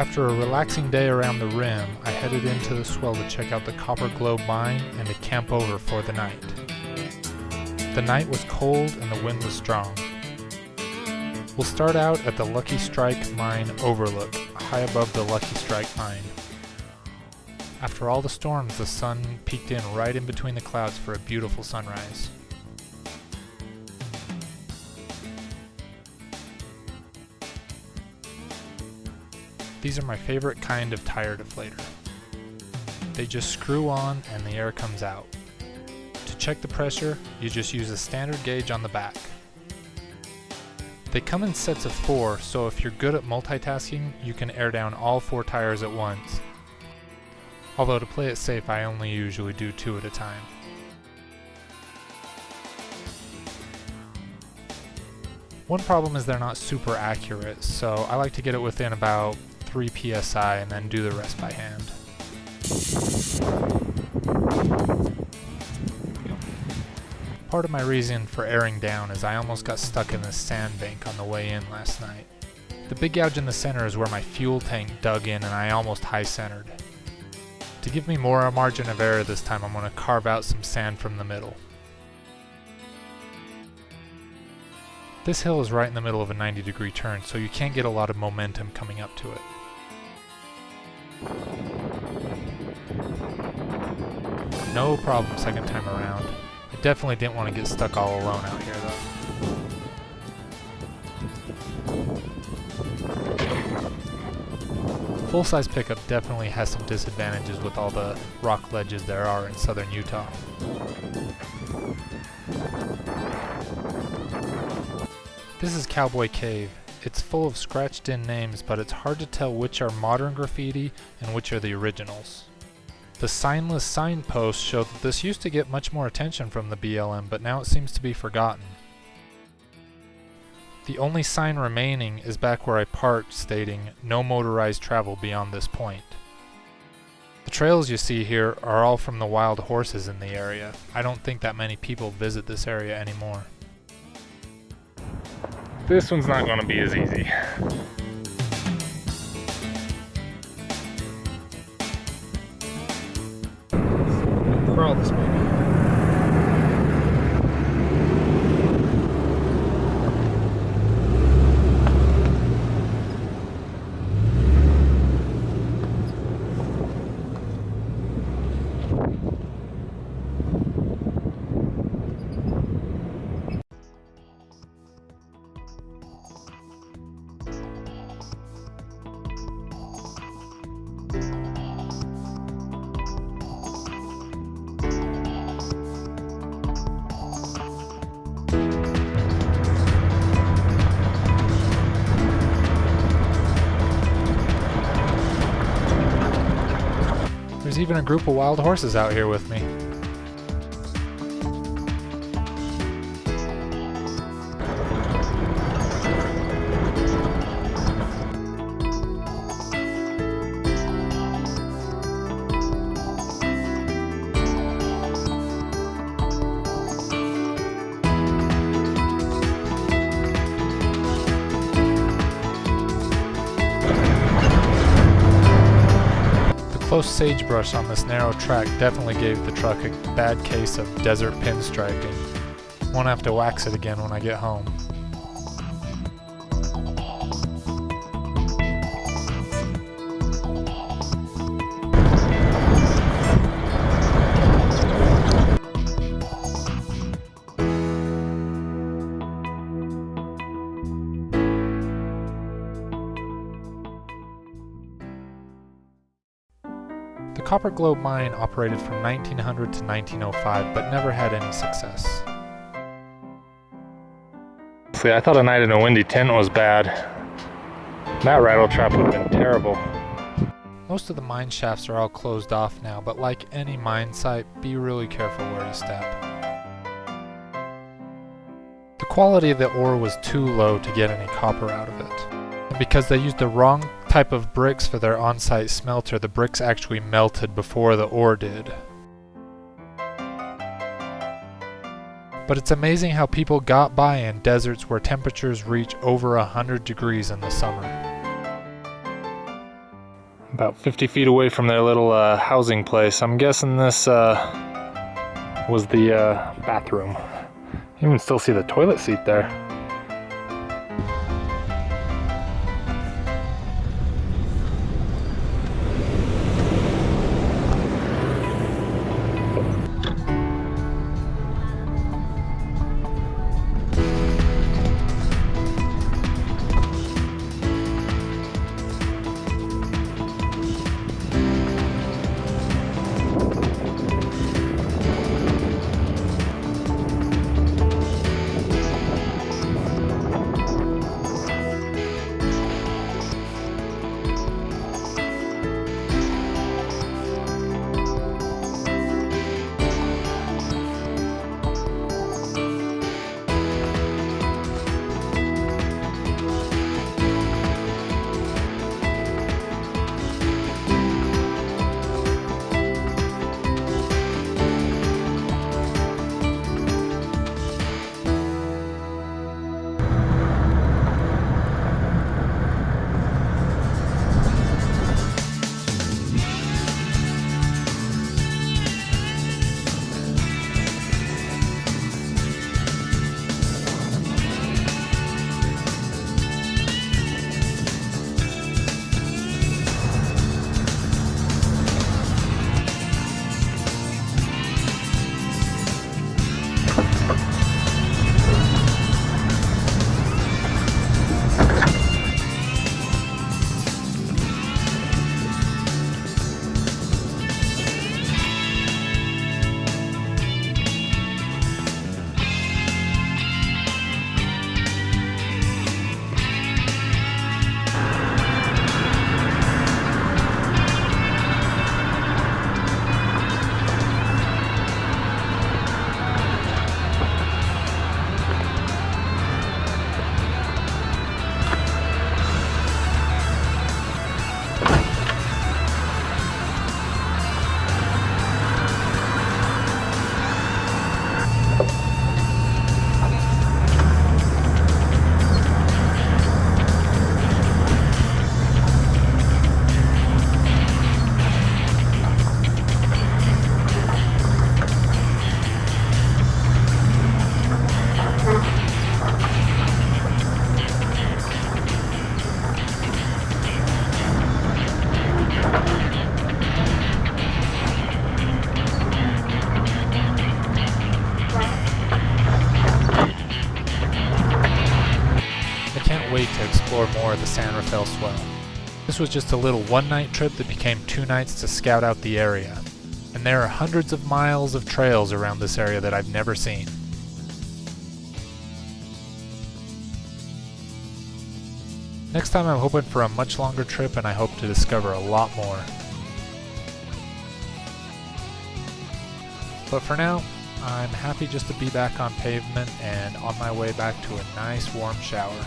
After a relaxing day around the rim, I headed into the swell to check out the Copper Globe mine and to camp over for the night. The night was cold and the wind was strong. We'll start out at the Lucky Strike mine Overlook, high above the Lucky Strike mine. After all the storms, the sun peeked in right in between the clouds for a beautiful sunrise. These are my favorite kind of tire deflator. They just screw on and the air comes out. To check the pressure, you just use a standard gauge on the back. They come in sets of 4, so if you're good at multitasking, you can air down all 4 tires at once. Although to play it safe, I only usually do 2 at a time. One problem is they're not super accurate, so I like to get it within about 3 psi and then do the rest by hand. Part of my reason for airing down is I almost got stuck in this sandbank on the way in last night. The big gouge in the center is where my fuel tank dug in and I almost high-centered. To give me more margin of error this time, I'm going to carve out some sand from the middle. This hill is right in the middle of a 90-degree turn, so you can't get a lot of momentum coming up to it. No problem second time around. I definitely didn't want to get stuck all alone out here though. Full-size pickup definitely has some disadvantages with all the rock ledges there are in southern Utah. This is Cowboy Cave. It's full of scratched-in names, but it's hard to tell which are modern graffiti and which are the originals. The signless signposts show that this used to get much more attention from the BLM, but now it seems to be forgotten. The only sign remaining is back where I parked, stating, "No motorized travel beyond this point." The trails you see here are all from the wild horses in the area. I don't think that many people visit this area anymore. This one's not going to be as easy. Crawl this baby. There's even a group of wild horses out here with me. Close sagebrush on this narrow track definitely gave the truck a bad case of desert pinstriping. Won't have to wax it again when I get home. The Copper Globe mine operated from 1900 to 1905, but never had any success. See, I thought a night in a windy tent was bad. That rattle trap would have been terrible. Most of the mine shafts are all closed off now, but like any mine site, be really careful where you step. The quality of the ore was too low to get any copper out of it. And because they used the wrong type of bricks for their on-site smelter, the bricks actually melted before the ore did. But it's amazing how people got by in deserts where temperatures reach over 100 degrees in the summer. about 50 feet away from their little housing place. I'm guessing this was the bathroom. You can still see the toilet seat there. Wait to explore more of the San Rafael Swell. This was just a little one-night trip that became 2 nights to scout out the area, and there are hundreds of miles of trails around this area that I've never seen. Next time I'm hoping for a much longer trip, and I hope to discover a lot more. But for now, I'm happy just to be back on pavement and on my way back to a nice warm shower.